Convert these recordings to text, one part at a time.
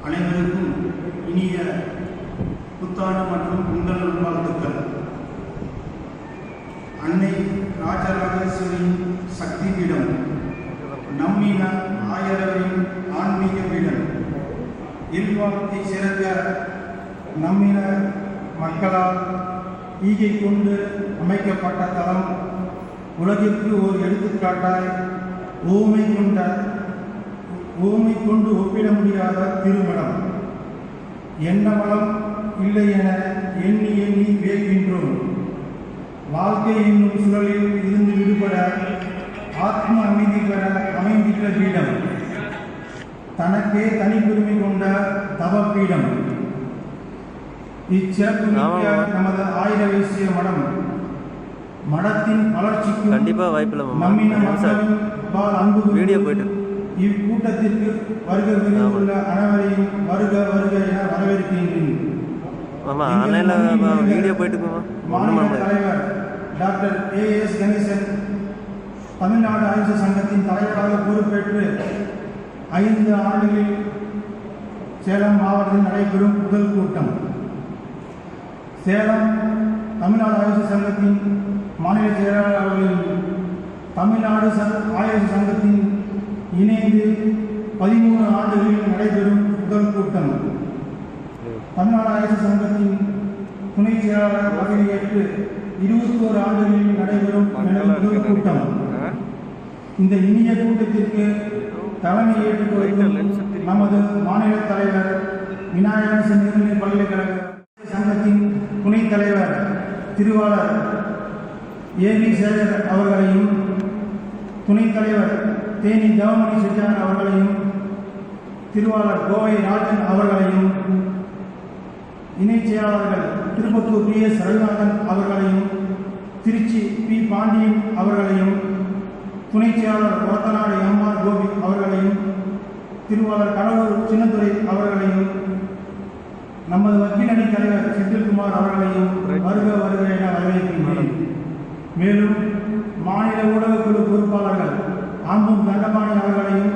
அனைவருக்கும் இனிய புத்தாண்டு மற்றும் பொங்கல் நல்வாழ்த்துக்கள். அன்னை ராஜராஜேஸ்வரியின் சக்தி பீடம், நம்மின ஆயரவரின் ஆன்மீக பீடம், இல்வாழ்த்தை சிறந்த நம்மின மக்களால் ஈகை கொண்டு அமைக்கப்பட்ட தலம், உலகிற்கு ஒரு எடுத்துக்காட்டாய் ஊமை கொண்டு ஒப்பிட முடியாத திருமணம். என்ன வளம் இல்லை என எண்ணி எண்ணி வியக்கின்றோம். வாழ்க்கை என்னும் சுழலில் இருந்து விடுபட ஆத்ம அமைதி பெற அமைந்துள்ள பீடம், தனக்கே தனிப்பெருமை கொண்ட தவப்பீடம். இச்சிறப்பு மிக்க நமது ஆயிர வைசிய மடம், மடத்தின் வளர்ச்சிக்கும் நம்மின மக்களின் அன்பு இக்கூட்டத்திற்கு வருக விருந்துள்ள அனைவரையும் வருக வருக என வரவேற்கின்றேன். மாநில தலைவர் டாக்டர் AS கணேசன் தமிழ்நாடு ஆயுஷ சங்கத்தின் தலைவராக பொறுப்பேற்று 5 ஆண்டுகளில் சேலம் மாவட்டத்தில் நடைபெறும் முதல் கூட்டம். சேலம் தமிழ்நாடு ஆயுஷ சங்கத்தின் மாநில செயலாளர்களின் தமிழ்நாடு ஆயுஷ சங்கத்தின் இணைந்து 13 ஆண்டுகளில் நடைபெறும் முதல் கூட்டம். தமிழ்நாடு ஆயுஷ சங்கத்தின் துணை செயலாளர் பதவியேற்று 21 ஆண்டுகளில் நடைபெறும் முதல் கூட்டம். இந்த இனிய கூட்டத்திற்கு தலைமை ஏற்றுக் நமது மாநில தலைவர் விநாயகர் நிகழ்நிலை பல்கலைக்கழக சங்கத்தின் துணைத் தலைவர் திருவாளர் AV சேகர் அவர்களையும், துணைத் தலைவர் தேனி தேவமணி செட்டியார் அவர்களையும், திருவாளர் கோவை ராஜன் அவர்களையும், இணைச் செயலாளர்கள் திருப்பத்தூர் PS ரவிநாதன் அவர்களையும், திருச்சி P பாண்டியன் அவர்களையும், துணைச் செயலாளர் ஒரத்தநாடு MR கோபி அவர்களையும், திருவாளர் கடலூர் சின்னத்துறை அவர்களையும், நமது வக்கீல் அணி தலைவர் செந்தில்குமார் அவர்களையும் வருக வருக என வரவேற்கின்றேன். மேலும் மாநில ஊடகக்குழு பொறுப்பாளர்கள் ஆம்பூர் தண்டபாணி அவர்களையும்,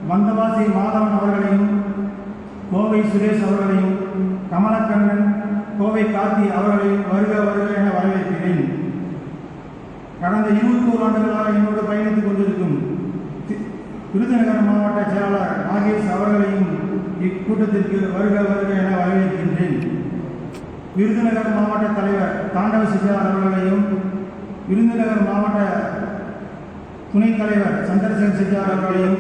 வந்தவாசி மாதவன் அவர்களையும், கோவை சுரேஷ் அவர்களையும், கமலக்கண்ணன், கோவை கார்த்தி அவர்களையும் வருக வருக என வரவேற்கிறேன். கடந்த 21 ஆண்டுகளாக என்னோடு பயணித்துக் கொண்டிருக்கும் விருதுநகர் மாவட்ட செயலாளர் நாகேஷ் அவர்களையும் இக்கூட்டத்திற்கு வருக வருக என வரவேற்கின்றேன். விருதுநகர் மாவட்ட தலைவர் தாண்டவ செட்டியார் அவர்களையும், விருதுநகர் மாவட்ட துணைத் தலைவர் சந்திரசேகர் செட்டியார் அவர்களையும்,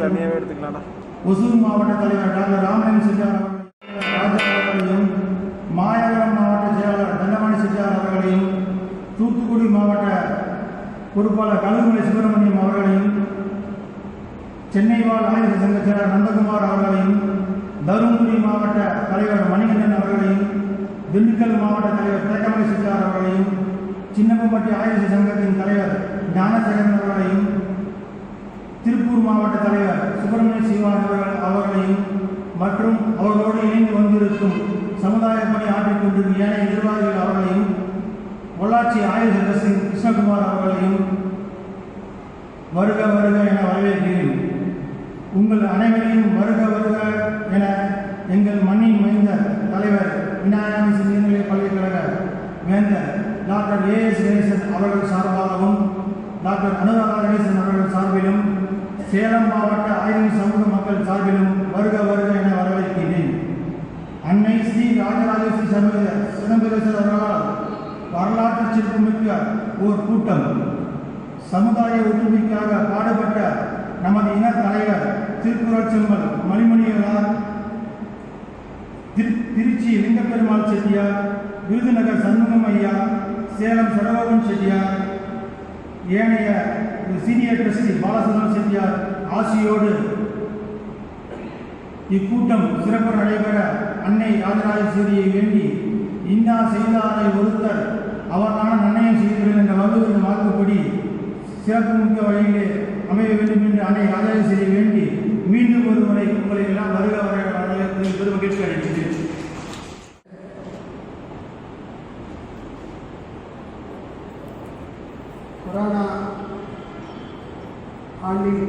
ஒசூர் மாவட்ட தலைவர் டாக்டர் ராமலிங்க செட்டியார் அவர்களையும், மாயவரம் மாவட்ட செயலாளர் தண்டபாணி செட்டியார் அவர்களையும், தூத்துக்குடி மாவட்ட பொறுப்பாளர் கழுகுமலை சுப்பிரமணியம் அவர்களையும், சென்னை வாழ் ஆயுத சங்க செயலாளர் நந்தகுமார் அவர்களையும், தருமபுரி மாவட்ட தலைவர் மணிகண்டன் அவர்களையும், திண்டுக்கல் மாவட்ட தலைவர் தேக்கமலை செட்டியார் அவர்களையும், சின்னப்பம்பட்டி ஆயுத சங்கத்தின் தலைவர் ஞானசேகரன் அவர்களையும், திருப்பூர் மாவட்ட தலைவர் சுப்பிரமணிய சிவா அவர்களையும், மற்றும் அவர்களோடு இணைந்து வந்திருக்கும் சமுதாய பணி ஆற்றிக் கொண்டிருக்கும் ஏனைய நிர்வாகிகள் அவர்களையும் பொள்ளாச்சி ஆயுத அரசின் கிருஷ்ணகுமார் அவர்களையும் வருக வருக என வரவேற்கிறேன். உங்கள் அனைவரையும் வருக வருக என எங்கள் மண்ணின் மைந்தர் தலைவர் விநாயகமிசி நீர்நிலை பல்கலைக்கழக வேந்தர் டாக்டர் A.S. கணேசன் அவர்கள் சார்பாகவும் டாக்டர் அனுராதா கணேசன் அவர்கள் சார்பிலும் சேலம் மாவட்ட ஆய்வு சமூக மக்கள் சார்பிலும் வருக வருக என வரவேற்கிறேன். அன்னை ஸ்ரீ ராஜராஜேஸ்வரி சமேத சிதம்பரேஸ்வரர் அவர்களால் வரலாற்று சிறப்புமிக்க ஓர் கூட்டம். சமுதாய ஒற்றுமைக்காக பாடுபட்ட நமது இன தலைவர் திருக்குறள் செம்மல் மணிமணிகளார், திருச்சி லிங்கப்பெருமாள் செட்டியார், விருதுநகர் சண்முகம் ஐயா, சேலம் சடகோபன் செட்டியார், ஏனைய சீனியர் ட்ரஸ்டி பாலசுந்தரம் செட்டியார் ஆசியோடு இக்கூட்டம் சிறப்பு நடைபெற அன்னை ராஜராஜேஸ்வரியை வேண்டி இன்னா செய்தாரை ஒருத்தர் அவரான நன்னயம் செய்தீர்கள் என்ற வகுப்பின் வாக்குப்படி சிறப்பு மிக்க வழியிலே அமைய வேண்டும் என்று அன்னை ராஜராஜேஸ்வரியை வேண்டி மீண்டும் ஒரு முறை உங்களை எல்லாம் வருக வரவேற்பது பெரும் மகிழ்ச்சி அடைகின்றேன். கொரோனா ஆண்டில்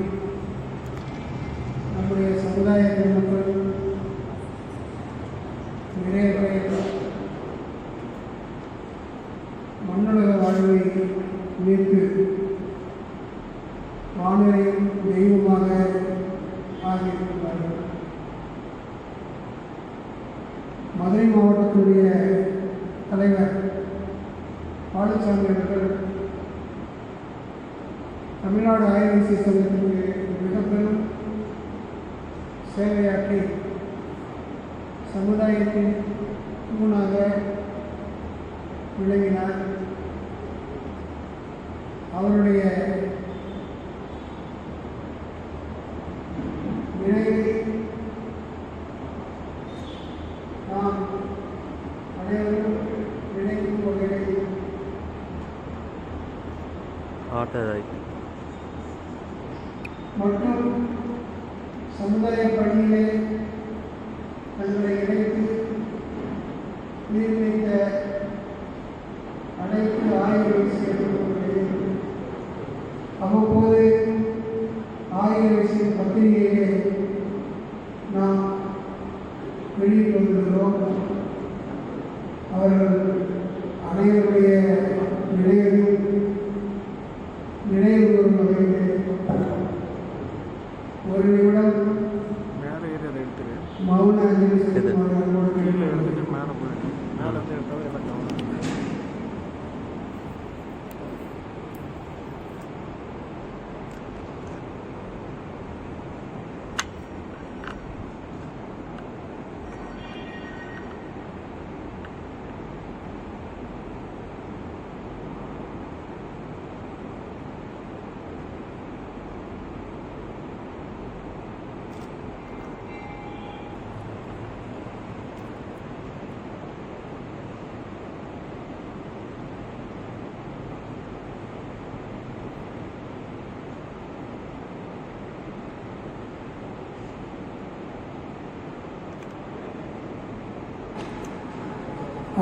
நம்முடைய சமுதாய மக்கள் நிறைய பேர் மண்ணுலக வாழ்வை மீட்டு வானரையும் தெய்வமாக ஆகியிருக்கிறார்கள். மதுரை மாவட்டத்துடைய தலைவர் பாலசாமி அவர்கள் தமிழ்நாடு ஆய்வு சங்கத்திற்கு மிகப்பெரும் சேவையாற்றி சமுதாயத்தின் தூணாக விளங்கினார். அவருடைய நினைவை நாம் அனைவரும் நினைக்கும் வகையில் மற்றும் சமுதாய பணியிலே தங்களை இணைத்து நிர்ணயித்த அனைத்து ஆய்வு விஷயங்களும் அவ்வப்போது ஆய்வு விஷய பத்திரிகையை நாம் வெளியிட்டு வந்துள்ளோம். அவர்கள் அனைவருடைய நினைவு கூறும் வகையில் ஒரு நிமிடம் மௌன அஞ்சலி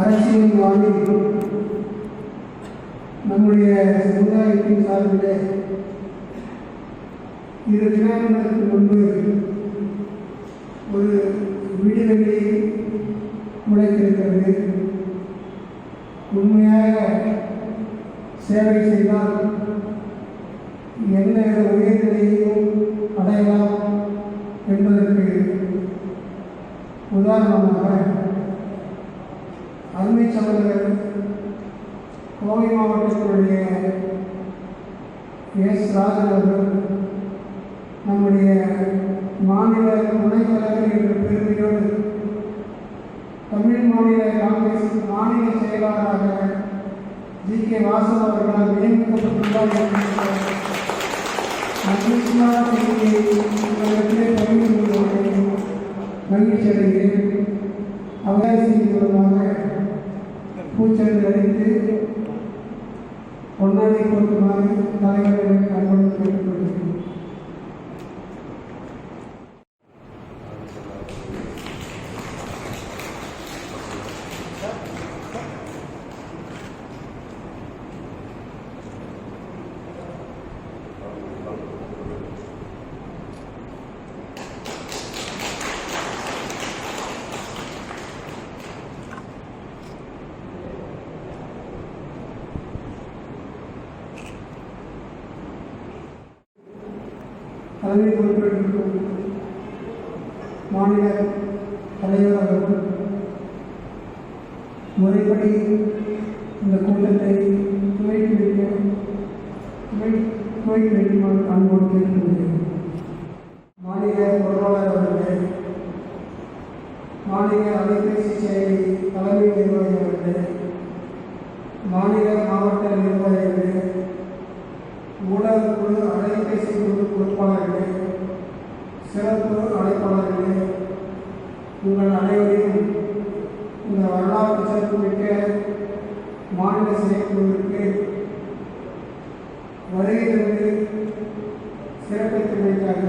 அரசியல் வாழ்வில் நம்முடைய சமுதாயத்தின் சார்பில் 2 தினங்களுக்கு முன்பு ஒரு விடுதலை முளைத்திருக்கிறது. உண்மையாக சேவை செய்தால் எந்த உயர்நிலையையும் அடையலாம் என்பதற்கு உதாரணமாக அருமை சகோதரர் கோவை மாவட்டத்தினுடைய S. ராஜன் அவர்கள் நம்முடைய மாநில துணைத் தலைவர் என்ற பெருமையோடு தமிழ் மாநில காங்கிரஸ் மாநில செயலாளராக G.K. வாசன் அவர்களால் நியமிக்கப்பட்டுள்ளார் என்ற மகிழ்ச்சியான செய்தியை உங்களிடத்திலே பகிர்ந்து கொள்வதை மகிழ்ச்சி அடைகிறேன். அவகாசியின் மூலமாக பூச்செண்டு அளித்து பொன்னாடி கொடுக்குமாறு தலைவர்களுக்கு அன்போடு கேட்டுக்கொள்கிறேன். தலைமை பொறுப்பேற்றிருக்கும் மாநில தலைவர் அவர்கள் முறைப்படி இந்த கூட்டத்தை துவக்கி வைக்குமாறு அன்போடு கேட்டுக்கொள்கிறேன். மாநில பொருளாளர் அவர்களே, மாநில அலைபேசி செயலி தலைமை நிர்வாகி அவர்களே, மாநில மாவட்ட நிர்வாகிகளே, ஊடக குழு அலைபேசி குழு பொறுப்பாளர்களே, சிறப்பு அழைப்பாளர்களே, உங்கள் அனைவரையும் இந்த வரலாற்று சிறப்புமிக்க மாநில செயற்குழுவிற்கு வருகை தந்து சிறப்பித்தமைக்காக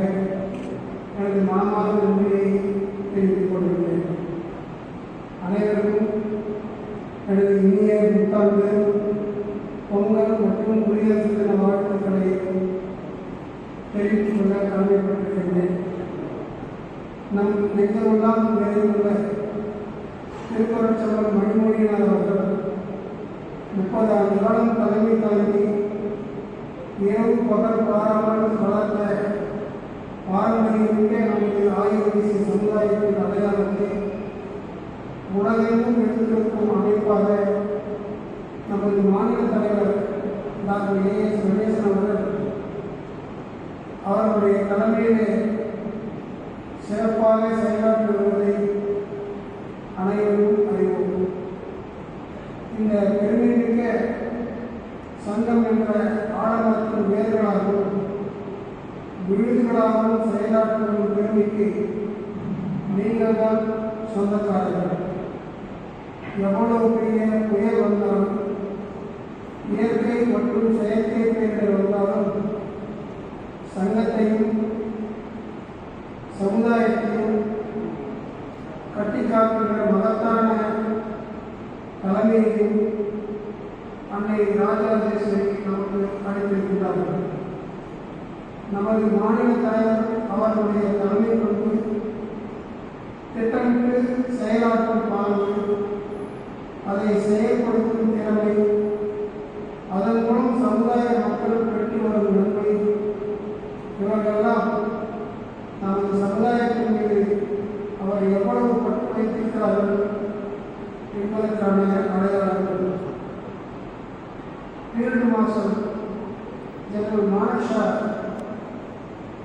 எனது மனமார்ந்த நன்றியை தெரிவித்துக் கொள்கிறேன். அனைவருக்கும் எனது இனிய புத்தாண்டு, பொங்கல் மற்றும் குடியரசு தின வாழ்த்துக்களை தெரிவித்துக் கொள்ள கடமைப்பட்டிருக்கின்றேன். நம் நெஞ்சமெல்லாம் நிறைந்துள்ள திருக்குறள் மணிமொழியினர் அவர்கள் 30 ஆண்டு காலம் தலைமை தாங்கி இரவு பகல் பாராமல் வளர்ந்த பாரம்பரியமிக்க நமது ஆயுர்வேத சமுதாயத்தின் அடையாளத்தை உலகெங்கும் எடுத்திருக்கும் அமைப்பாக நமது மாநில தலைவர் டாக்டர் A.S. கணேசன் அவர்கள் அவர்களுடைய தலைமையிலே சிறப்பாக செயலாற்றி வருவதை அனைவரும் அறிவோம். இந்த பெருமைமிக்க சங்கம் என்ற ஆடம்பரத்தின் வேர்களாகவும் விருதுகளாகவும் செயலாற்றும் பெருமைக்கு நீங்கள் தான் சொந்தக்காரர்கள். எவ்வளவு பெரிய புயல் வந்தாலும், இயற்கை மற்றும் செயற்கை பேரிடர் வந்தாலும் சங்கத்தையும் சமுதாயத்தையும் கட்டி காக்கின்ற மகத்தான தலைமையையும் அன்னை ராஜராஜேஸ்வரி நமக்கு அளித்திருக்கிறார்கள். நமது மாநில தலைவர் அவர்களுடைய தலைமை கொண்டு திட்டமிட்டு செயலாற்றும் பாங்கு, அதை செயல்படுத்தும் திறமை, அதன் மூலம் சமுதாய மக்கள் பெற்று வரும் நன்மை, இவர்களெல்லாம் நமது சமுதாயத்தின் மீது அவர் எவ்வளவு பற்று வைத்திருக்கிறார்கள் என்பதற்கான அடையாளங்கள். ஃபீல்டு மார்ஷல் ஜெனரல் மானக்ஷா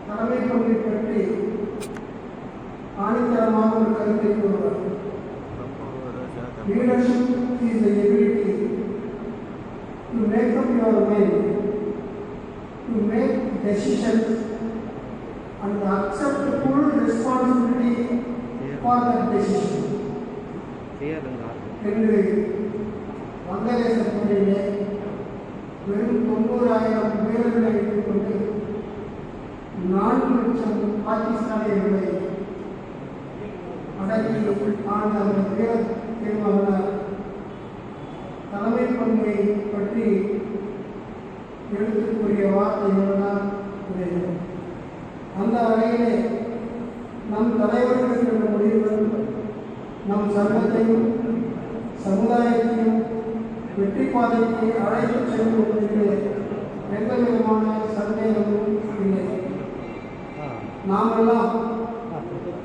தலைமை பங்கை பற்றி ஆணித்தரமாக ஒரு கருத்தை கூறுவார். Leadership is the ability to make up your mind, to make decisions and accept full responsibility for that decision. என்று வங்கதேச போரிலே வெறும் 90,000 வீரர்களை எடுத்துக்கொண்டு 4 லட்சம் பாகிஸ்தானியர்களை அடக்கி ஆண்ட அந்த வீர தீர்மானார் தலைமை பண்பை பற்றி எடுத்துக்கூடிய வார்த்தைகள் தான் இவை. அந்த வகையிலே நம் தலைவர்களுக்கு முடிவுகள் நம் சங்கத்தையும் சமுதாயத்தையும் வெற்றி பாதைக்கு அழைத்து செல்வதற்கு எந்த விதமான சந்தேகமும் இல்லை. நாமெல்லாம்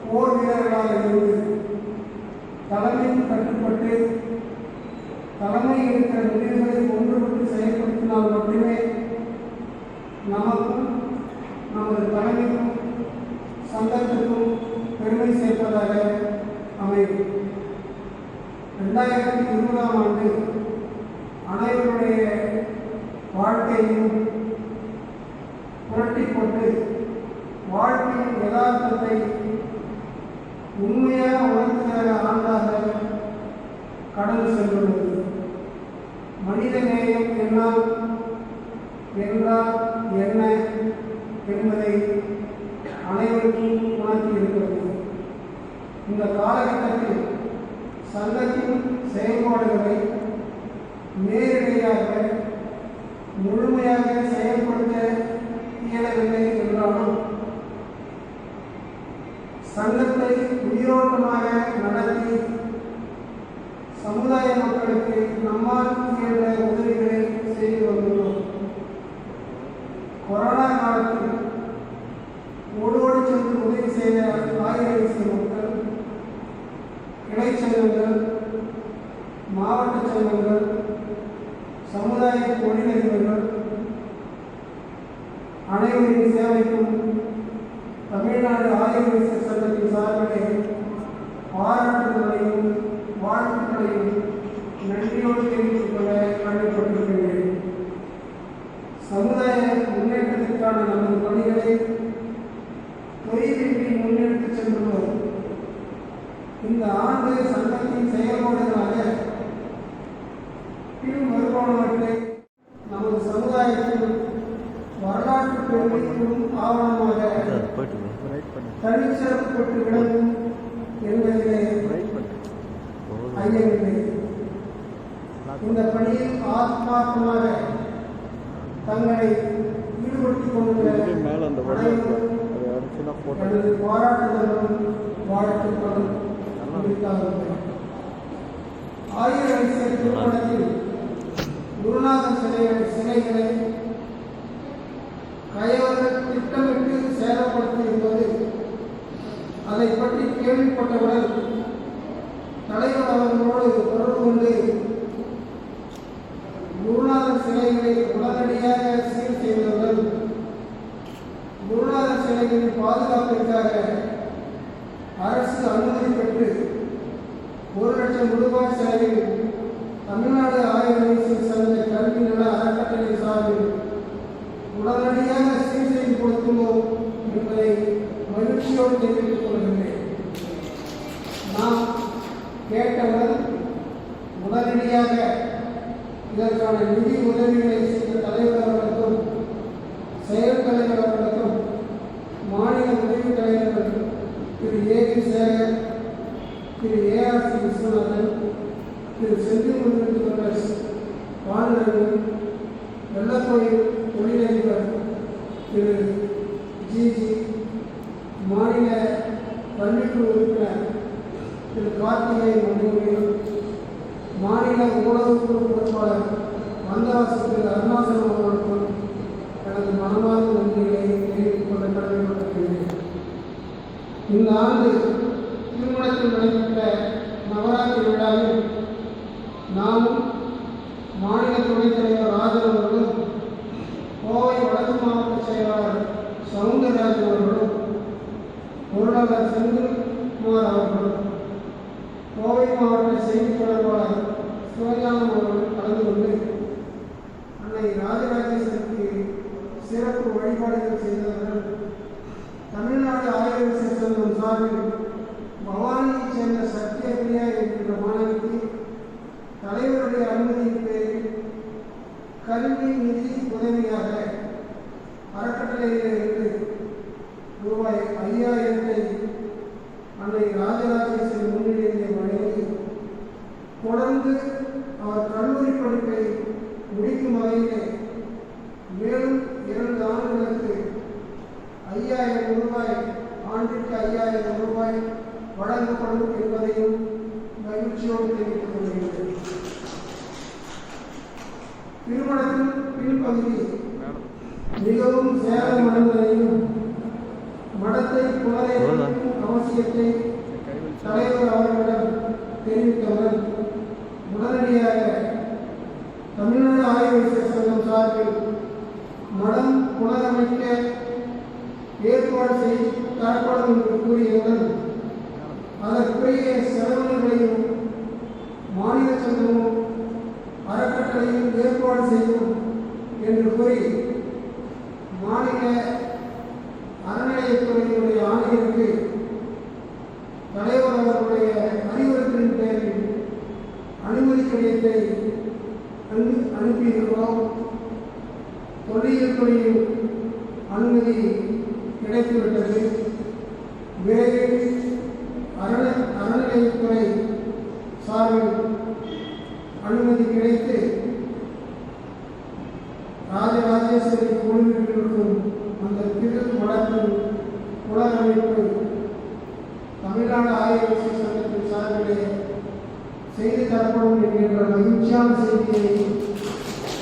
போர் வீரர்களாக இருந்து தலைமைக்கு கட்டுப்பட்டு தலைமை இருக்கிற முடிவுகளை ஒன்றுபட்டு செயல்படுத்தினால் மட்டுமே நமக்கும் நமது தலைமைக்கும் சங்கத்திற்கும் பெருமை சேர்ப்பதாக அமையும். 2020ஆம் ஆண்டு அனைவருடைய வாழ்க்கையையும் புரட்டி போட்டு வாழ்க்கையின் யதார்த்தத்தை உண்மையாக உணர்த்துகிற ஆண்டாக கடந்து சென்றுள்ளது. மனித நேயம் என்றால் என்ன என்பதை அனைவருக்கும் உணர்த்தி இருக்கிறது. இந்த காலகட்டத்தில் சங்கத்தின் செயல்பாடுகளை நேரடியாக முழுமையாக செயல்படுத்த இயலவில்லை என்றாலும் சங்கத்தை உயிரோட்டமாக நடத்தி சமுதாய மக்களுக்கு நம்மால் இயன்ற உதவிகளை செய்து வந்துள்ளோம். கொரோனா காலத்தில் சங்கங்கள், மாவட்ட சங்கங்கள், சமுதாய தொழிலதிபர்கள் அனைவரின் சேவைக்கும் தமிழ்நாடு ஆயுர்வேத சங்கத்தின் சார்பிலே பாராட்டுதலையும் வாழ்த்துக்களையும் நன்றியோடு தெரிவித்துக் கொள்ள கடமைப்பட்டிருக்கின்றேன். சமுதாய முன்னேற்றத்திற்கான நமது பணிகளை தொய்வின்றி முன்னெடுத்துச் சென்றுள்ளோம். இந்த ஆண்டு சங்கத்தின் செயல்பாடுகளாக பின் வருமானவற்றை நமது சமுதாயத்தில் வரலாற்று பெருமைக்கும் ஆவணமாக தனிச்சிறப்பு பெற்று விளங்கும் என்பதிலே ஐயமில்லை. இந்த பணியில் ஆத்மார்த்தமாக தங்களை ஈடுபடுத்திக் கொண்டுள்ள அனைவரும் எனது பாராட்டுதலும் வாழ்த்துக்களும் உரித்தாகுங்கள். ஆயுர்வேத திருமணத்தில் குருநாதன் சிலைகளை கயவர்கள் திட்டமிட்டு சேதப்படுத்தியிருப்பது அதை பற்றி கேள்விப்பட்டவுடன் தலைவர் அவர்களோடு தொடர்பு கொண்டு குருநாதர் சிலைகளை உடனடியாக சீர் செய்தவுடன் குருநாதர் சிலைகளின் பாதுகாப்பிற்காக அரசு அனுமதி பெற்று 1,00,000 ரூபாய் செலவில் தமிழ்நாடு ஆயுர்வேத சங்க கல்வி நல அறக்கட்டளை சார்பில் உடனடியாக சீர் செய்து கொடுத்துள்ளோம் என்பதை மகிழ்ச்சியோடு தெரிவித்துக் கொள்கின்றேன். நாம் கேட்டவர் உடனடியாக இதற்கான நிதி உதவிகளை செய்த தலைவர் அவர்களுக்கும் செயல் தலைவர் அவர்களுக்கும் மாநில உதவி தலைவர்கள் திரு ஏ.வி. சேகர், திரு ஏ.ஆர்.சி. விஸ்வநாதன், திரு செந்தில் பாண்டுரங்கன், வெள்ளக்கோயில் தொழிலதிபர் திரு ஜி.ஜி., மாநில பள்ளிக்குழு உறுப்பினர் திரு கார்த்திகை மண்டூரியன், மாநில ஊடகக்குழு பொறுப்பாளர் வந்தவாசி திரு அருணாசலம் அவர்களுக்கும் எனது மனமார்ந்த நன்றிகளை தெரிவித்துக் கொள்ள கடமைப்பட்டிருக்கிறேன். இந்த ஆண்டு திருமணத்தில் நடைபெற்ற நவராத்திரி விழாவில் நாமும் மாநில துணைத் தலைவர் ராஜன் அவர்களும், கோவை வடக்கு மாவட்ட செயலாளர் சவுந்தரராஜன் அவர்களும், பொருளாளர் செந்தில்குமார் அவர்களும், கோவை மாவட்ட செய்தி தொடர்பாளர் சிவஞானம் அவர்கள் கலந்து கொண்டு அன்னை ராஜராஜேஸ்வரிக்கு சிறப்பு வழிபாடுகள் செய்தவர்கள் தமிழ்நாடு ஆயுர்வேத சங்கம் சார்பில் பவானியைச் சேர்ந்த சத்யபிரியா என்கின்ற மாணவிக்கு தலைவருடைய அனுமதியின் பேரில் கல்வி நிதி உதவியாக அறக்கட்டளையிலிருந்து ரூபாய் 5,000 அன்னை ராஜராஜேஸ்வரி முன்னிலையிலே வழங்கி தொடர்ந்து அவர் கல்லூரி படிப்பை முடிக்கும் வகையிலே மேலும் 2 ஆண்டுகளுக்கு 5,000 ரூபாய், ஆண்டிற்கு 5,000 ரூபாய் வழங்கப்படும் என்பதையும் மகிழ்ச்சியோடு தெரிவித்துக் கொள்கிறேன். திருமணத்தின் பின்பகுதி மிகவும் சேதமடைந்ததையும் மடத்தை புனரமைக்கும் அவசியத்தை தலைவர் அவர்களிடம் தெரிவித்தவுடன் உடனடியாக தமிழ்நாடு ஆயுர்வேத சங்கம் சார்பில் மடம் புனரமைக்க ஏற்பாடு செய்து தரப்படும் என்று கூறியவுடன் அதற்குரிய செலவினங்களையும் மாநில சங்கமும் அறக்கட்டளையும் ஏற்பாடு செய்யும் என்று கூறி மாநில அறநிலையத்துறையினுடைய ஆணையருக்கு தலைவர் அவர்களுடைய அறிவுறுத்தலின் பேரில் அனுமதி கடிதத்தை அனுப்பியிருக்கிறோம். தொல்லியல் துறையில் அனுமதி கிடைத்துவிட்டது. விரைவில் அறநிலையத்துறை சார்பில் அனுமதி கிடைத்து ராஜராஜேஸ்வரி கோவிலில் இருக்கும் அந்த திரு மடத்தின் புனரமைப்பு தமிழ்நாடு ஆயுர்வேத சங்கத்தின் சார்பிலே செய்து தரப்படும் என்கின்ற மகிழ்ச்சியான செய்தியை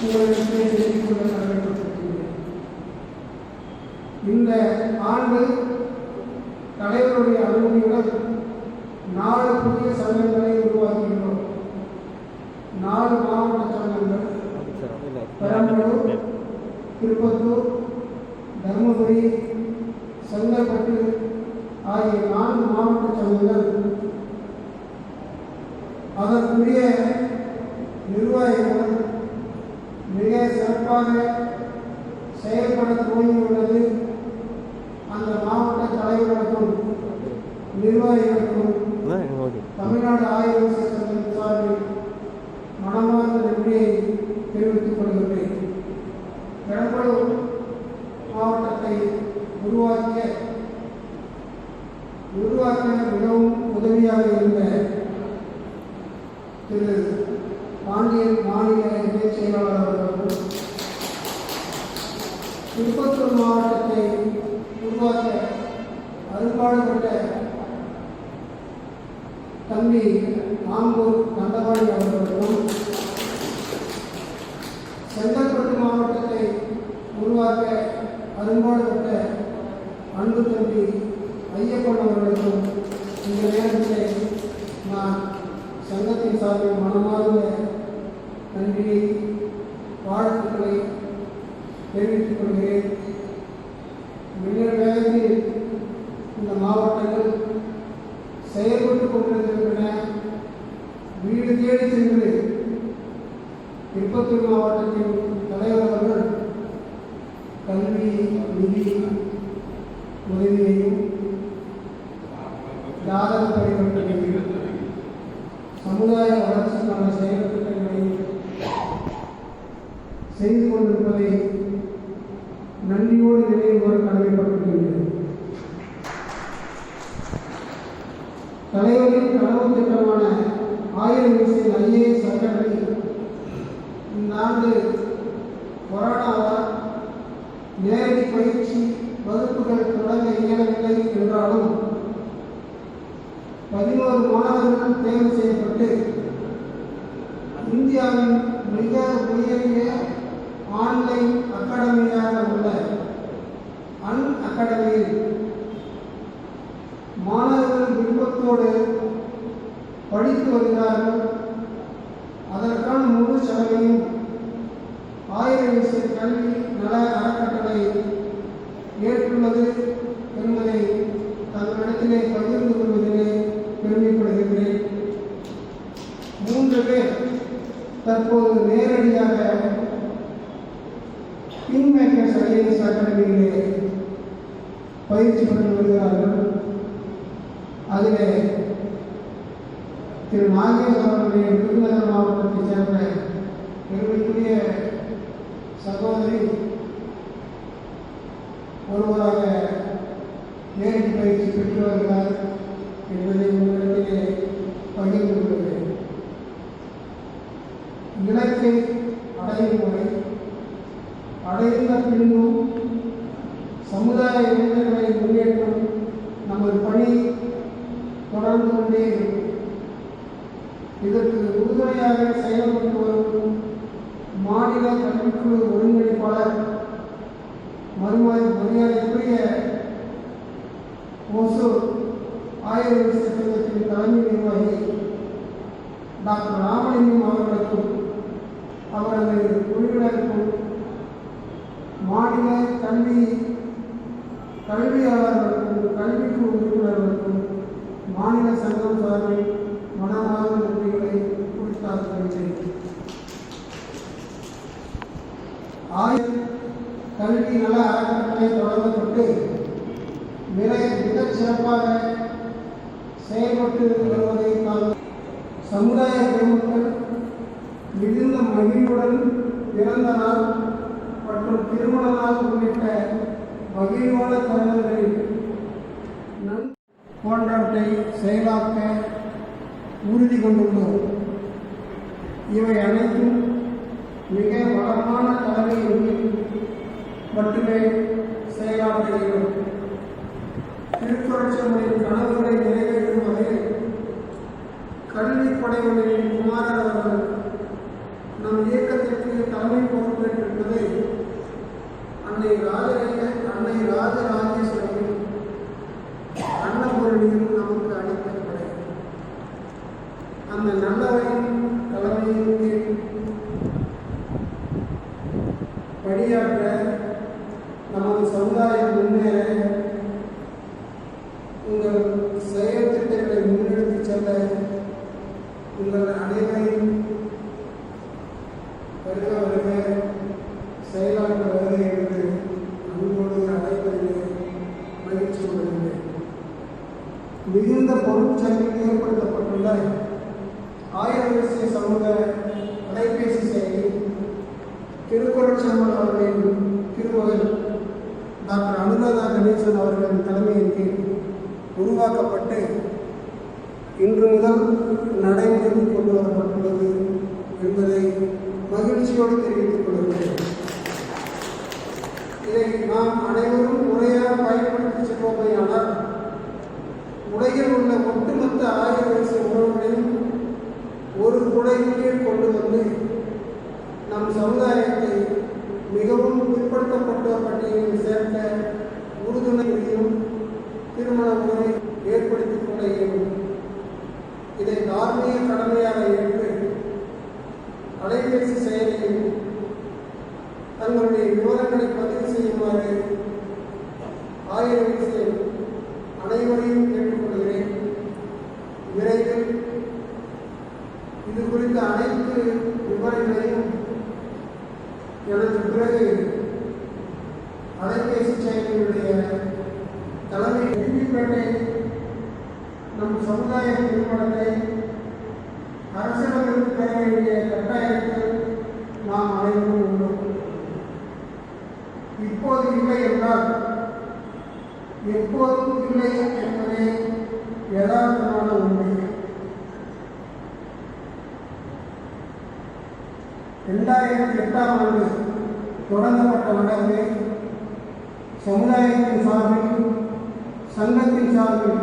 உங்களுக்கு தெரிவித்துக் கொள்ள கடமைப்பட்டிருக்கிறேன். இந்த ஆண்டு தலைவருடைய அனுமதியுடன் 4 புதிய சங்கங்களை உருவாக்கியுள்ளோம். 4 மாவட்ட சங்கங்கள் பெரம்பலூர், திருப்பத்தூர், தருமபுரி, செங்கல்பட்டு ஆகிய 4 மாவட்ட சங்கங்கள் அதற்குரிய நிர்வாகிகள் மிக சிறப்பாக செயல்பட துவங்கியுள்ளது. அந்த மாவட்ட தலைவர்களுக்கும் நிர்வாகிகளுக்கும் தமிழ்நாடு ஆயுர்வேத சங்கத்தின் சார்பில் மனமார்ந்த நன்றியை தெரிவித்துக் கொள்கிறேன். பெரம்பலூர் மாவட்டத்தை உருவாக்க மிகவும் உதவியாக இருந்த திரு பாண்டியன் மாநில இணை செயலாளர் அவர்களும், திருப்பத்தூர் மாவட்டத்தை உருவாக்க அரும்பாடுபட்ட தம்பி ஆம்பூர் தண்டவாணி அவர்களுக்கும், செங்கல்பட்டு மாவட்டத்தை உருவாக்க அரும்பாடுபட்ட அன்பு தம்பி ஐயப்பன் அவர்களுக்கும் இந்த நேரத்தில் நான் சங்கத்தின் சார்பில் மனமார்ந்த நன்றியை, வாழ்த்துக்களை தெரிவித்துக் கொள்கிறேன். மின்னல் வேகத்தில் இந்த மாவட்டங்கள் செயல்பட்டுக் கொண்டிருக்கின்றன. வீடு தேடி சென்று திருப்பத்தூர் மாவட்டத்தின் தலைவர் அவர்கள் கல்வி நிதி உதவியையும் தாதக பரிவர்த்தனையும் சமுதாய வளர்ச்சிக்கான செயல் திட்டங்களையும் செய்து கொண்டிருப்பதை நன்றியோடு நினைவுகூர கடமைப்பட்டிருக்கின்றது. தலைவரின் கனவு திட்டமான 1000 வயசில் IAS அகாடமி இந்த ஆண்டு கொரோனாவால் நேரடி பயிற்சி வகுப்புகள் தொடங்க இயலவில்லை என்றாலும் 11 மாணவர்கள் தேர்வு செய்யப்பட்டு இந்தியாவின் மிக உயரிய ஆன்லைன் அகாடமியாக உள்ள அன் அகாடமியில் மாணவர்கள் விருப்பத்தோடு படித்து வருகிறார்கள். அதற்கான முழு செலவையும் 1000 வயசு கல்வி நல அறக்கட்டளை ஏற்றுள்ளது என்பதை தங்களிடத்திலே பகிர்ந்து கொள்வதிலே பெருமைப்படுகின்றேன். 3 பேர் தற்போது நேரடியாக கிங் மேக்கர்ஸ் IAS அகாடமியிலே பயிற்சி பெற்று வருகிறார்கள். அதிலே திரு நாகேஷ் அவர்களுடைய விருதுநகர் மாவட்டத்தைச் சேர்ந்த பெருமைக்குரிய சகோதரி ஒருவராக நேரடி பயிற்சி பெற்று வருகிறார் என்பதை உங்களிடத்திலே பகிர்ந்து கொள்கிறேன். இலக்கை அடையும் வரை அடைந்த பின்பும் சமுதாய இளைஞர்களை முன்னேற்றம் நமது பணி தொடர்ந்து கொண்டே இருக்கும். இதற்கு உறுதுணையாக செயல்பட்டு வரும் மாநில கல்விக்குழு ஒருங்கிணைப்பாளர் மரியாதைக்குரிய ஓசூர் ஆயுர்வேத சங்கத்தின் தலைமை நிர்வாகி டாக்டர் ராமலிங்கம் அவர்களுக்கும் அவரது குழுவினருக்கும் மாநில கல்வியாளர்களுக்கும் கல்விக்குழு உறுப்பினர்களுக்கும் மாநில சங்கம் சார்பில் மனமார்ந்த நன்றிகளை குறித்தாக்குகிறேன். கல்வி நல அறக்கட்டளை தொடங்கப்பட்டு மிகச் சிறப்பாக செயல்பட்டு வருவதை சமுதாய பெருமக்கள் மிகுந்த மகிழ்வுடன் பிறந்த நாள் மற்றும் திருமண நாள் உள்ளிட்ட மகிழ்வான தருணங்களில் போன்றவற்றை செயலாக்க உறுதி கொண்டுள்ளோம். இவை அனைத்தும் மிக வளமான தலைமையில் மட்டுமே செயலாற்றுகிறோம். திருக்குறட்சியின் கனவுகளை நிறைவேற்றும் வகையில் கல்விப் படைகளின் குமாரர் அவர்கள் நம் இயக்கத்திற்கு தலைமை பொறுப்பேற்றிருப்பதை அன்னை ராஜராஜேஸ்வரியும் அன்னபூரணியும் நமக்கு அளிக்கப்பட நல்லவரின் தலைமையின் கீழ் பணியாற்ற நமது சமுதாயம் முன்னேற உங்கள் செயல் திட்டங்களை முன்னெடுத்துச் செல்ல உங்கள் அனைவரையும் வருக செயலாற்ற வருகை என்று அன்போடு அழைப்பதிலே மகிழ்ச்சி கொள்கிறேன். மிகுந்த பொருட்செலவில் ஏற்படுத்தப்பட்டுள்ள ஆயிரவரிசை சமூக அலைபேசி செயலி திருக்குறள் செம்மன் அவர்களின் திருமகன் டாக்டர் அனுராதா கணேசன் அவர்களின் தலைமையின் கீழ் உருவாக்கப்பட்டு இன்று முதல் நடைமுறைக்கு கொண்டு வரப்பட்டுள்ளது என்பதை மகிழ்ச்சியோடு தெரிவித்துக் கொள்கிறேன். இதை நாம் அனைவரும் முறையாக பயன்படுத்தி செல்வோமையானால் உலகில் உள்ள ஒட்டுமொத்த ஆயிரவரிசை உறவுகளையும் ஒரு குடையின் கீழ் கொண்டு வந்து நம் சமுதாயத்தை மிகவும் பிற்படுத்தப்பட்டோர் பட்டியலில் சேர்க்க உறுதுணையும் திருமண உறவை ஏற்படுத்திக் கொள்ள இயலும். இதை தார்மீக கடமையாக ஏற்று அலைபேசி செயலியில் தங்களுடைய விவரங்களை பதிவு செய்யுமாறு ஆயிரவரிசை அனைவரையும் கேட்டுக்கொள்கிறேன். விரைவில் இது குறித்த அனைத்து விவரங்களையும் எனது பிறகு அலைபேசி செயலியுடைய தலைமை எழுதிப்பேட்டை நம் சமுதாய நிறுவனத்தை அரசிடமிருந்து பெற வேண்டிய கட்டாயத்தில் நாம் அனைவரும் உள்ளோம். இப்போது இல்லை என்றால் எப்போதும் இல்லை என்பதே யதார்த்தமான உண்மை. 2008ஆம் ஆண்டு தொடங்கப்பட்ட வழக்கு சமுதாயத்தின் சார்பில் சங்கத்தின் சார்பில்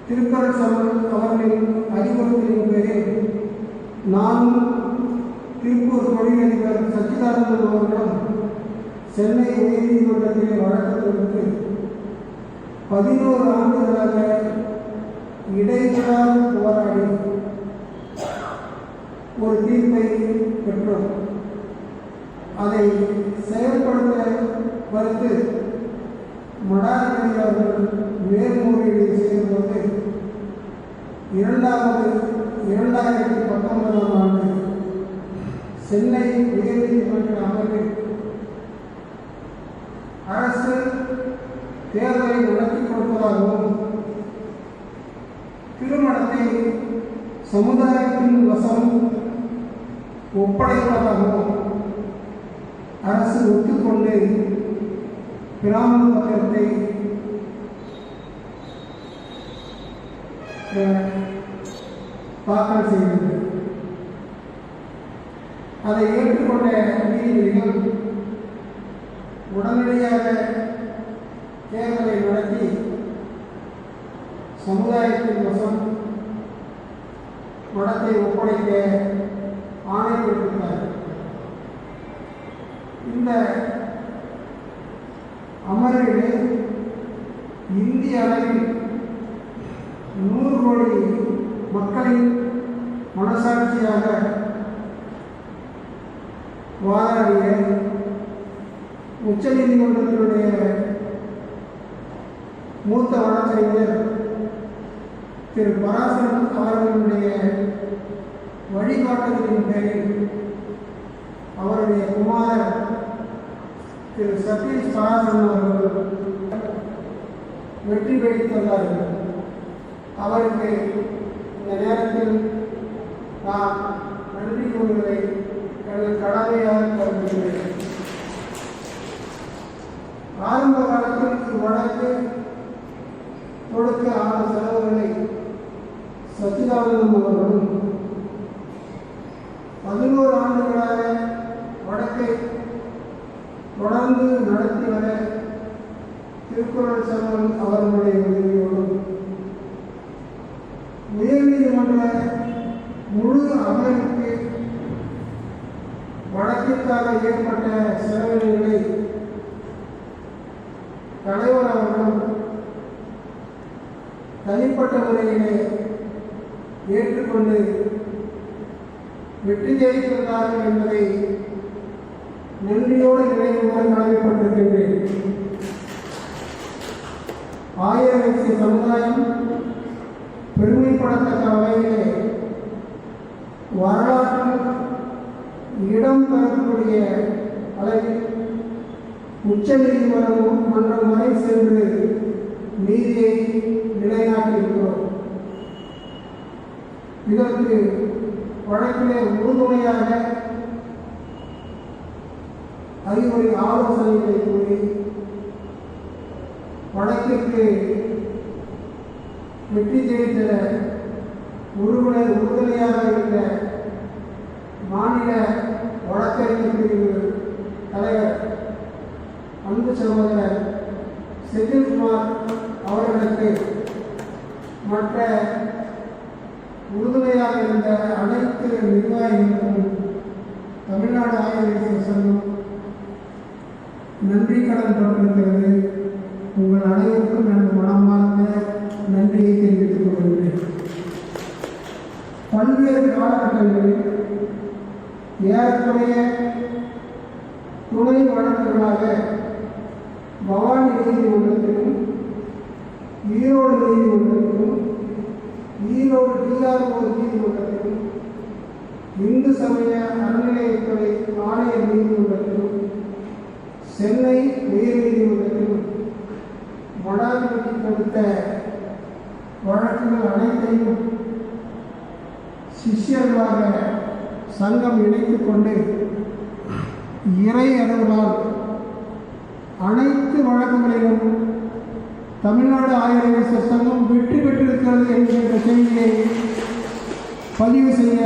திருக்குறள் செம்மன் அவர்களின் அறிவுறுத்தலின் பேரில் நானும் திருப்பூர் தொழிலதிபர் சச்சிதானந்தன் அவர்களும் சென்னை உயர்நீதிமன்றத்திலே வழக்கு தொடுத்து 11 ஆண்டுகளாக இடைவிடாது போராடி ஒரு தீர்ப்பை பெற்றோம். அதை செயல்படுத்த மறுத்து மடாதிபதி அவர்கள் மேல்முறையீடு செய்தபோது 2019ஆம் ஆண்டு சென்னை உயர்நீதிமன்ற அமர்வில் அரசு தேர்தலை நடத்தி கொடுப்பதாகவும் திருமணத்தை சமுதாயத்தின் வசம் ஒப்படைப்பதாகவும் அரசு ஒத்துக்கொண்டு பிராமண பத்திரத்தை தாக்கல் செய்தது. அதை ஏற்றுக்கொண்ட நீதிபதிகள் உடனடியாக தேர்தலை நடத்தி சமுதாயத்தின் வசம் மடத்தை ஒப்படைக்க ஆணை பிறப்பித்தார். இந்த அமர்விலே இந்திய அளவில் 100 கோடி மக்களின் மனசாட்சியாக வாதாடிய உச்சநீதிமன்றத்தினுடைய மூத்த வழக்கறிஞர் திரு பராசரன் அவர்களுடைய வழிகாட்டுதலின் பேரில் அவருடைய குமாரர் திரு சதீஷ் பராசரன் அவர்கள் வெற்றி பெற்றுள்ளார்கள். அவருக்கு இந்த நேரத்தில் நான் நன்றி கூறுவதை எனது கடமையாக கருதுகிறேன். ஆரம்ப காலத்தில் இவ்வழக்கு கொடுக்க ஆன செலவுகளை சச்சிதானந்தம் அவர்களும் 11 ஆண்டுகளாக வழக்கை தொடர்ந்து நடத்தி வர திருக்குறள் செம்மன் அவர்களுடைய உதவியோடும் உயர்நீதிமன்ற முழு அமர்வுக்கு வழக்கிற்காக ஏற்பட்ட செலவினங்களை தலைவர் அவர்களும் தனிப்பட்ட முறையிலே ஏற்றுக்கொண்டு வெற்றி ஜெயித்திருந்தார்கள் என்பதை நன்றியோடு நினைவுகூற கடமைப்பட்டிருக்கின்றேன். ஆயிரம் வயசு சமுதாயம் பெருமைப்படத்தக்க வகையிலே வரலாற்றில் இடம் பெறக்கூடிய அளவில் உச்ச நீதிமன்றம் வரை சென்று நீதியை நிலைநாட்டியிருக்கிறோம். இதற்கு வழக்கிலே உறுதுணையாக அறிவுரை ஆலோசனைகளை கூறி வழக்கிற்கு வெற்றி ஜெயித்த உறுதுணையாக இருந்த மாநில வழக்கறிஞர் பிரிவு தலைவர் அன்பு சகோதரர் செந்தில்குமார் அவர்களுக்கு மற்ற உறுதுணையாக இருந்த அனைத்து நிர்வாகிகளுக்கும் தமிழ்நாடு ஆயுர்வேத சங்கம் நன்றி கடன் பட்டிருக்கிறது. உங்கள் அனைவருக்கும் எனது மனமார்ந்த நன்றியை தெரிவித்துக் கொள்கிறேன். பல்வேறு காலகட்டங்களில் ஏறக்குறைய துணை வழக்குகளாக பவானி நீதிமன்றத்திலும் ஈரோடு நீதிமன்றத்திலும் ஈரோடு டிஆர்ஓ நீதிமன்றத்திலும் இந்து சமய அறநிலையத்துறை ஆணையர் நீதிமன்றத்திலும் சென்னை உயர் நீதிமன்றத்திலும் மடாதிபதி கொடுத்த வழக்குகள் அனைத்தையும் சிஷ்யர்களாக சங்கம் இணைத்துக் கொண்டு இறை அருளால் அனைத்து வழக்குகளிலும் தமிழ்நாடு ஆயுர்வேத சங்கம் வெற்றி பெற்றிருக்கிறது என்கின்ற செய்தியை பதிவு செய்ய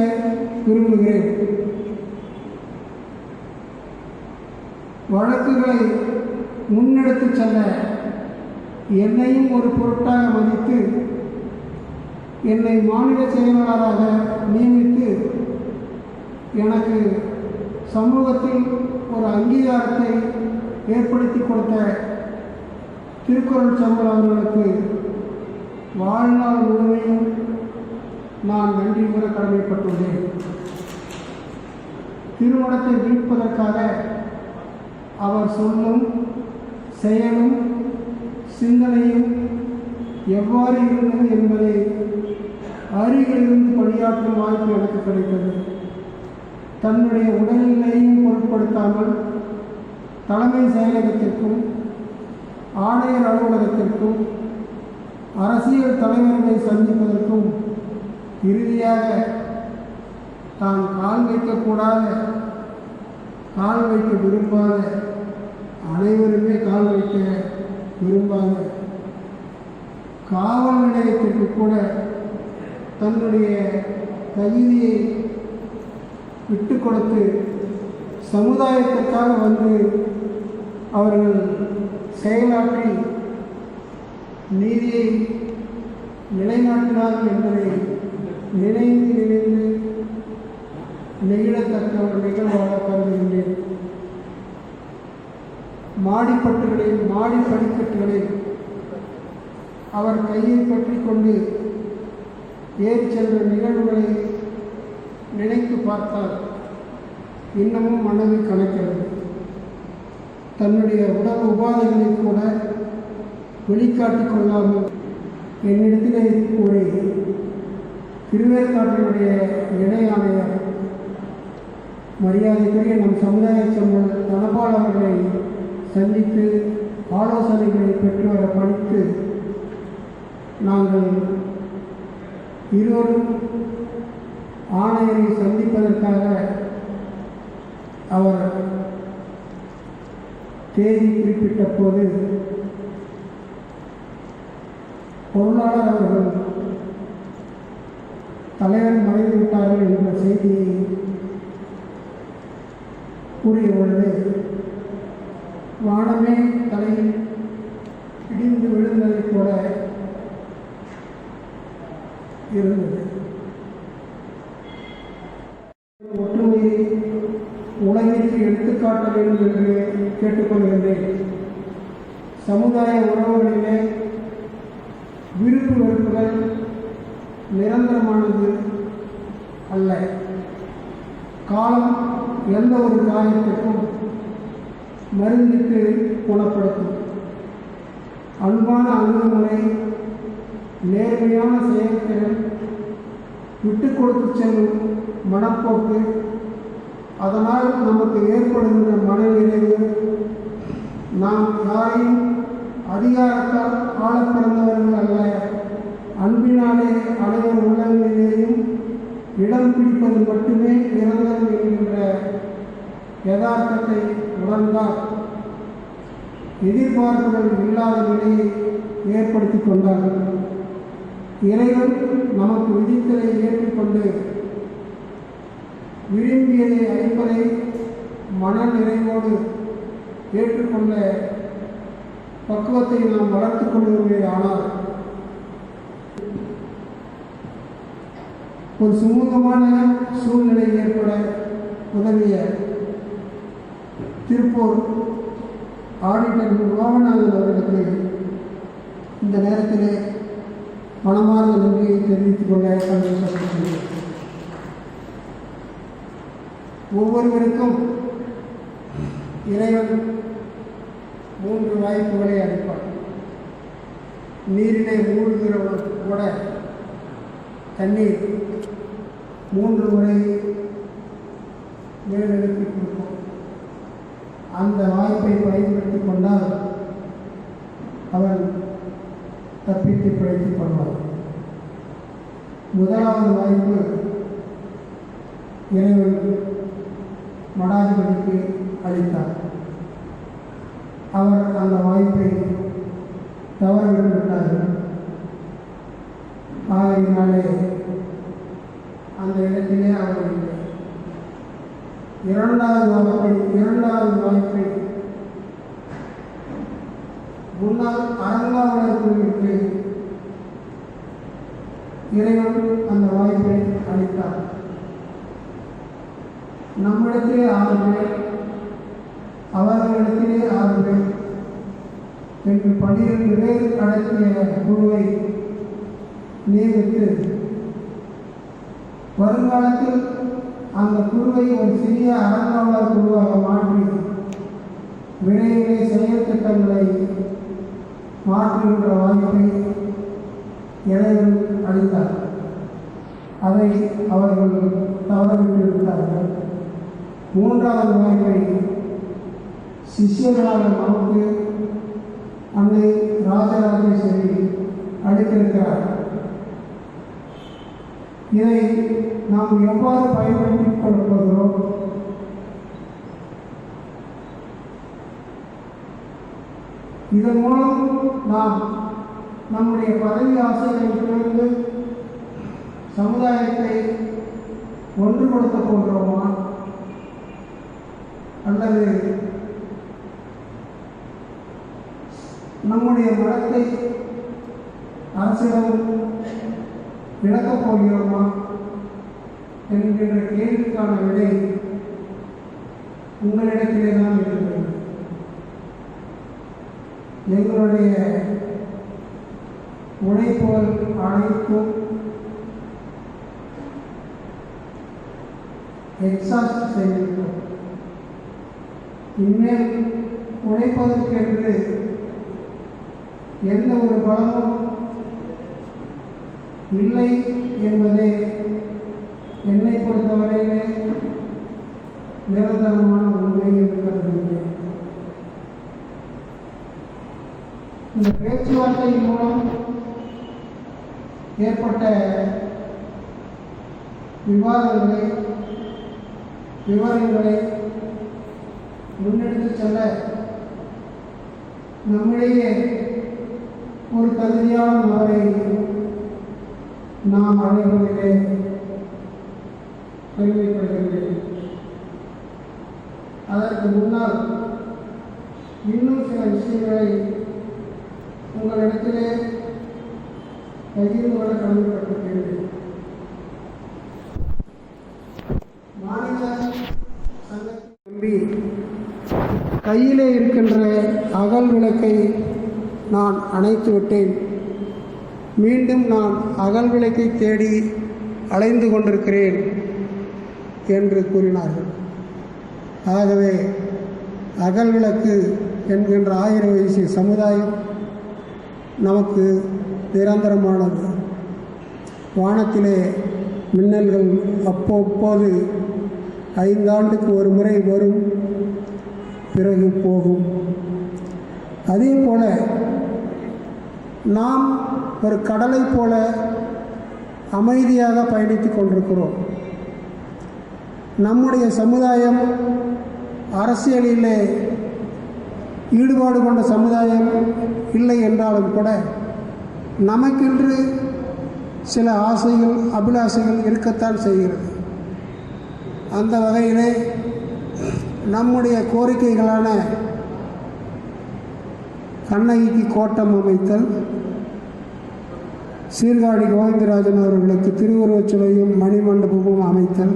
விரும்புகிறேன். வழக்குகளை முன்னெடுத்துச் செல்ல என்னையும் ஒரு பொருட்டாக மதித்து என்னை மாநில செயலாளராக நியமித்து எனக்கு சமூகத்தில் ஒரு அங்கீகாரத்தை ஏற்படுத்தி கொடுத்த திருக்குறள் சம்பல் அவர்களுக்கு வாழ்நாள் முழுமையும் நான் நன்றி கூற கடமைப்பட்டுள்ளேன். திருமணத்தை மீட்பதற்காக அவர் சொல்லும் செயலும் சிந்தனையும் எவ்வாறு இருந்தது என்பதை அருகிலிருந்து பணியாற்றும் வாய்ப்பு எனக்கு கிடைத்தது. தன்னுடைய உடல்நிலையையும் பொருட்படுத்தாமல் தலைமை செயலகத்திற்கும் ஆணையர் அலுவலகத்திற்கும் அரசியல் தலைவர்களை சந்திப்பதற்கும் இறுதியாக தான் கால் வைக்க விரும்பாத அனைவருமே கால் வைக்க விரும்பாத காவல் நிலையத்திற்கு கூட தன்னுடைய தகுதியை விட்டு கொடுத்து சமுதாயத்திற்காக வந்து அவர்கள் செயலாற்றி நீதியை நிலைநாட்டினார்கள் என்பதை நினைந்து நெகிழத்தக்க ஒரு நிகழ்வாக கருதுகின்றேன். மாடி படிக்கட்டுகளில் அவர் கையை பற்றி கொண்டு ஏறி சென்ற நிகழ்வுகளை நினைத்து பார்த்தால் இன்னமும் மனது கணக்கிறது. தன்னுடைய உடல் உபாதைகளை கூட வெளிக்காட்டிக் கொள்ளாமல் என்னிடத்திலே ஒரு திருவேற்காட்டினுடைய இணை ஆணையர் மரியாதைக்குரிய நம் சமுதாய சம்பள தனபால் அவர்களை சந்தித்து ஆலோசனைகளை பெற்று வர படித்து நாங்கள் இருவரும் ஆணையரை சந்திப்பதற்காக அவர் தேதி குறிப்பிட்ட போது பொருளாளர் அவர்கள் தலைவர் மறைந்து விட்டார்கள் என்ற செய்தியை கூறிய பொழுது வானமே தலையில் இடிந்து விழுந்ததைப் போல இருந்தது. ஒற்றுமையை உலகிற்கு எடுத்துக்காட்ட வேண்டும் என்று கேட்டுக்கொள்கின்றேன். சமுதாய உறவுகளிலே விருப்பு வெறுப்புகள் நிரந்தரமானது காலம் எந்த ஒரு காயத்திற்கும் மருந்திட்டு குணப்படுத்தும். அன்பான அணுகுமுறை, நேர்மையான செயல்திறன், விட்டு கொடுத்து செல்லும் மனப்போக்கு, அதனால் நமக்கு ஏற்படுகின்ற மனநிறைவு, நாம் யாரையும் அதிகாரத்தால் ஆள பிறந்தவர்கள் அல்ல, அன்பினாலே அனைவர் உள்ளங்களிலேயும் இடம் பிடிப்பது மட்டுமே நிரந்தரம் என்கின்ற யதார்த்தத்தை உணர்ந்தார். எதிர்பார்ப்புகள் இல்லாத நிலையை ஏற்படுத்தி கொண்டார்கள். இறைவன் நமக்கு விதித்ததை ஏற்றுக்கொண்டு விரும்பியதை அளிப்பதை மன நிறைவோடு ஏற்றுக்கொண்ட பக்குவத்தை நாம் வளர்த்து கொள்கிறோமே. ஆனால் ஒரு சுமூகமான சூழ்நிலை ஏற்பட உதவிய திருப்பூர் ஆடிட்டர் லோகநாதன் அவர்களுக்கு இந்த நேரத்திலே மனமார்ந்த நன்றியை தெரிவித்துக் கொள்ள சந்தோஷப்படுகிறேன். ஒவ்வொருவருக்கும் இறைவன் 3 வாய்ப்புகளை அளிப்பார். நீரிலே மூழ்கிறவன் கூட தண்ணீர் 3 முறை மேலெழுப்பி கொடுக்கும். அந்த வாய்ப்பை பயன்படுத்தி கொண்டால் அவன் தப்பித்து பிழைத்துக் கொள்வார். முதலாவது வாய்ப்பு இறைவன் மடாதிபதிக்கு அளித்தார். அவர் அந்த வாய்ப்பை தவறவிட்டார்கள். ஆகையினாலே அந்த இடத்திலே அவர் இல்லை. இரண்டாவது வாய்ப்பை முன்னாள் அரங்காவலர் குழுவிற்கு இறைவன் அந்த வாய்ப்பை அளித்தார். நம்மிடத்திலே 6 பேர், அவர்களிடத்திலே 6 பேர் என்று 12 பேர் அடங்கிய குழுவை நியமித்து வருங்காலத்தில் அந்த குழுவை ஒரு சிறிய அரங்காவலர் குழுவாக மாற்றி விரைவிலே செயல் திட்டங்களை மாற்றுகின்ற வாய்ப்பை இறைவன் அளித்தார். அதை அவர்கள் தவறவிட்டு விட்டார்கள். மூன்றாவது வாய்ப்பை சிஷ்யர்களாக நமக்கு அன்னை ராஜராஜேஸ்வரி அளித்திருக்கிறார். இதை நாம் எவ்வாறு பயன்படுத்திக் கொள்ளப்படுகிறோம்? இதன் மூலம் நாம் நம்முடைய பதவி ஆசைகளை துறந்து சமுதாயத்தை ஒன்றுபடுத்த போகிறோமா, அல்லது நம்முடைய மனத்தை அரசிடம் இழக்கப் போகிறோமா என்கின்ற கேள்விக்கான விடை உங்களிடத்திலே தான் இருக்கிறது. எங்களுடைய உழைப்புகள் அனைத்தும் எக்ஸாஸ்ட் செய்திருக்கிறோம். இனிமேல் உழைப்பதற்கென்று எந்த ஒரு பலமும் இல்லை என்பதே என்னை பொறுத்தவரையிலே நிரந்தரமான உண்மை என்று கருதுகிறேன். இந்த பேச்சுவார்த்தையின் மூலம் ஏற்பட்ட விவாதங்களை முன்னெடுத்து செல்ல நம்மிடையே ஒரு தகுதியான நபரை நாம் அனைவரிலே பெருமைப்படுகின்றேன். அதற்கு முன்னால் இன்னும் சில விஷயங்களை உங்களிடத்திலே பகிர்ந்து கொள்ள கடமைப்பட்டிருக்கிறேன். மாநில சங்கத்தின் கையிலே இருக்கின்ற அகல் விளக்கை நான் அணைத்து விட்டேன். மீண்டும் நான் அகல் விளக்கை தேடி அலைந்து கொண்டிருக்கிறேன். என்று கூறினார்கள். ஆகவே அகல்விளக்கு என்கின்ற 1000 வயசு சமுதாயம் நமக்கு நிரந்தரமானது. வானத்திலே மின்னல்கள் அப்பப்போது 5 ஆண்டுக்கு ஒரு முறை வரும், பிறகு போகும். அதே போல நாம் ஒரு கடலை போல அமைதியாக பயணித்து கொண்டிருக்கிறோம். நம்முடைய சமுதாயம் அரசியலிலே ஈடுபாடு கொண்ட சமுதாயம் இல்லை என்றாலும் கூட நமக்கென்று சில ஆசைகள் அபிலாசைகள் இருக்கத்தான் செய்கிறது. அந்த வகையிலே நம்முடைய கோரிக்கைகளான கண்ணகிக்கு கோட்டம் அமைத்தல், சீர்காழி கோவிந்தராஜன் அவர்களுக்கு திருவுருவச் சிலையும் மணிமண்டபமும் அமைத்தல்,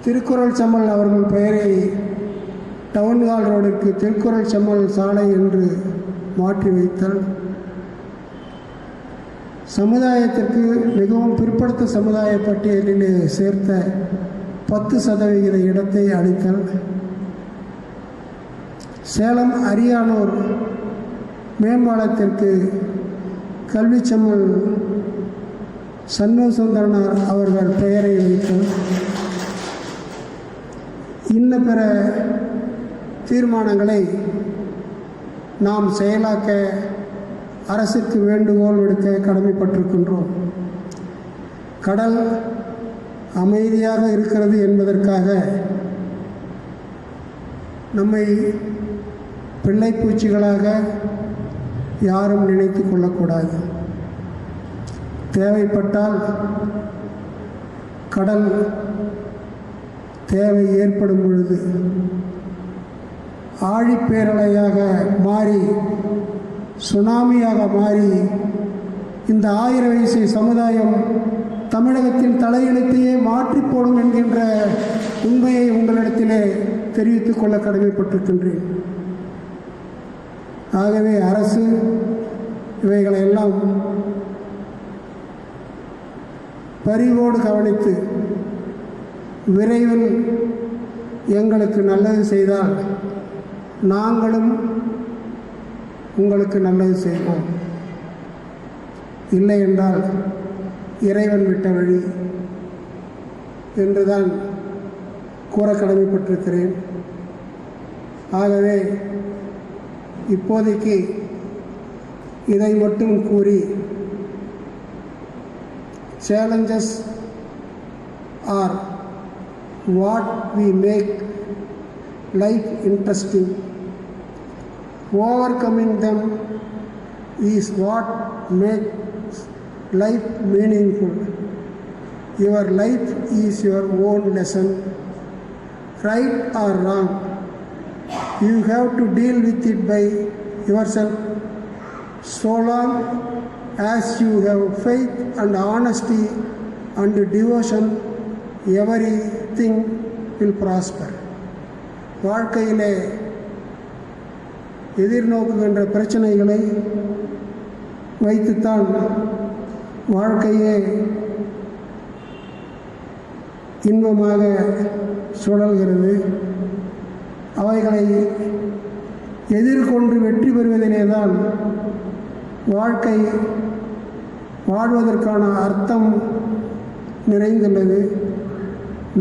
திருக்குறள் செம்மல் அவர்கள் பெயரை டவுன்ஹால் ரோடுக்கு திருக்குறள் செம்மல் சாலை என்று மாற்றி வைத்தல், சமுதாயத்திற்கு மிகவும் பிற்படுத்த சமுதாய பட்டியலிலே சேர்த்த 10% இடத்தை அளித்தல், சேலம் அரியானூர் மேம்பாலத்திற்கு கல்வி செம்மல் சண்முகசுந்தரனார் அவர்கள் பெயரை வைத்தல், இன்ன பிற தீர்மானங்களை நாம் செயலாக்க அரசுக்கு வேண்டுகோள் விடுக்க கடமைப்பட்டிருக்கின்றோம். கடல் அமைதியாக இருக்கிறது என்பதற்காக நம்மை பிள்ளைப்பூச்சிகளாக யாரும் நினைத்து கொள்ளக்கூடாது. தேவைப்பட்டால் கடல் தேவை ஏற்படும் பொழுது ஆழிப்பேரலையாக மாறி சுனாமியாக மாறி இந்த 1000 வயசு சமுதாயம் தமிழகத்தின் தலையெழுத்தையே மாற்றி போடும் என்கின்ற உண்மையை உங்களிடத்திலே தெரிவித்துக் கொள்ள கடமைப்பட்டிருக்கின்றேன். ஆகவே அரசு இவைகளை எல்லாம் பரிவோடு கவனித்து விரைவில் எங்களுக்கு நல்லது செய்தால் நாங்களும் உங்களுக்கு நல்லது செய்வோம். இல்லை என்றால் இறைவன் விட்ட வழி என்றுதான் கூற கடமைப்பட்டிருக்கிறேன். ஆகவே இப்போதைக்கு இதை மட்டும் கூறி challenges are what we make life interesting. Overcoming them is what makes life meaningful. Your life is your own lesson. Right or wrong, you have to deal with it by yourself. So long as you have faith and honesty and devotion, everything will prosper. வாழ்க்கையிலே எதிர்நோக்குகின்ற பிரச்சனைகளை வைத்துத்தான் வாழ்க்கையே இன்பமாக சுழல்கிறது. அவைகளை எதிர்கொண்டு வெற்றி பெறுவதிலே தான் வாழ்க்கை வாழ்வதற்கான அர்த்தம் நிறைந்துள்ளது.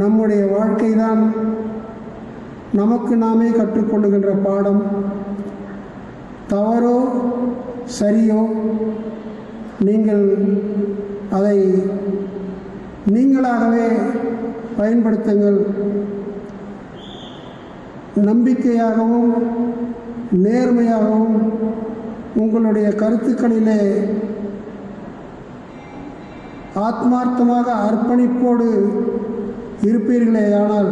நம்முடைய வாழ்க்கை தான் நமக்கு நாமே கற்றுக்கொள்ளுகின்ற பாடம். தவறோ சரியோ நீங்கள் அதை நீங்களாகவே பயன்படுத்துங்கள். நம்பிக்கையாகவும் நேர்மையாகவும் உங்களுடைய கருத்துக்களிலே ஆத்மார்த்தமாக அர்ப்பணிப்போடு இருப்பீர்களேயானால்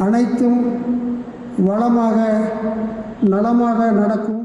அனைத்தும் வளமாக நலமாக நடக்கும்.